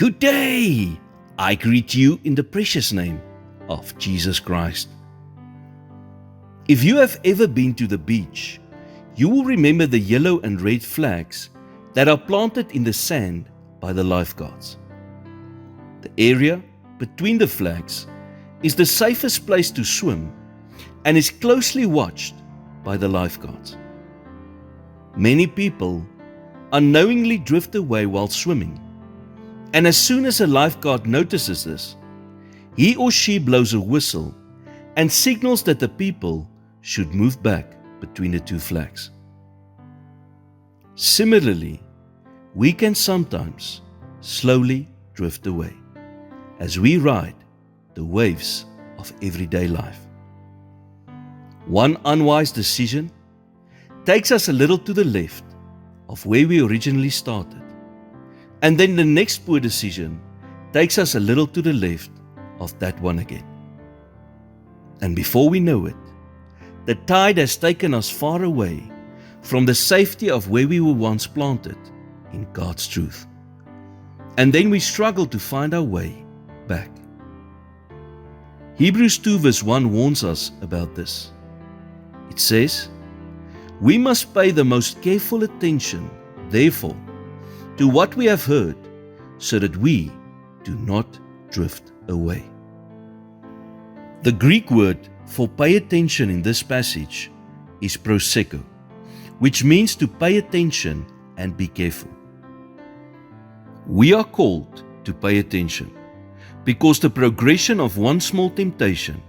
Good day! I greet you in the precious name of Jesus Christ. If you have ever been to the beach, you will remember the yellow and red flags that are planted in the sand by the lifeguards. The area between the flags is the safest place to swim and is closely watched by the lifeguards. Many people unknowingly drift away while swimming, and as soon as a lifeguard notices this, he or she blows a whistle and signals that the people should move back between the two flags. Similarly, we can sometimes slowly drift away as we ride the waves of everyday life. One unwise decision takes us a little to the left of where we originally started, and then the next poor decision takes us a little to the left of that one again. And before we know it, the tide has taken us far away from the safety of where we were once planted in God's truth. And then we struggle to find our way back. Hebrews 2 verse 1 warns us about this. It says, "We must pay the most careful attention, therefore, to what we have heard, so that we do not drift away." The Greek word for pay attention in this passage is proseko, which means to pay attention and be careful. We are called to pay attention because the progression of one small temptation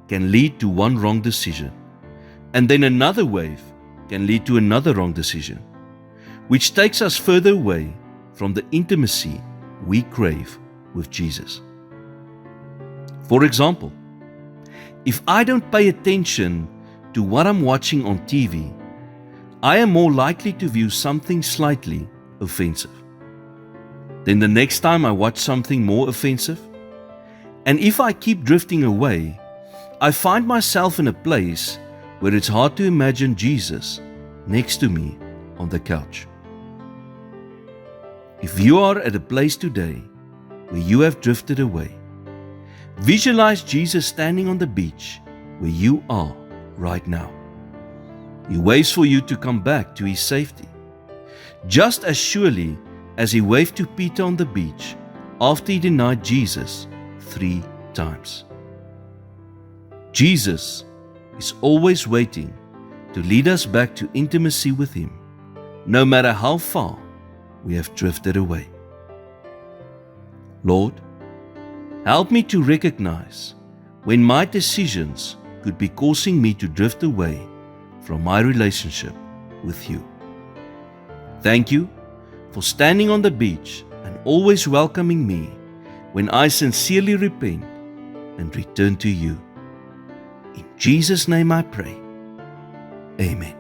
can lead to one wrong decision, and then another wave can lead to another wrong decision, which takes us further away from the intimacy we crave with Jesus. For example, if I don't pay attention to what I'm watching on TV, I am more likely to view something slightly offensive. Then the next time I watch something more offensive, and if I keep drifting away, I find myself in a place where it's hard to imagine Jesus next to me on the couch. If you are at a place today where you have drifted away, visualize Jesus standing on the beach where you are right now. He waits for you to come back to his safety, just as surely as he waved to Peter on the beach after he denied Jesus 3 times. Jesus is always waiting to lead us back to intimacy with him, no matter how far we have drifted away. Lord, help me to recognize when my decisions could be causing me to drift away from my relationship with you. Thank you for standing on the beach and always welcoming me when I sincerely repent and return to you. In Jesus' name I pray. Amen.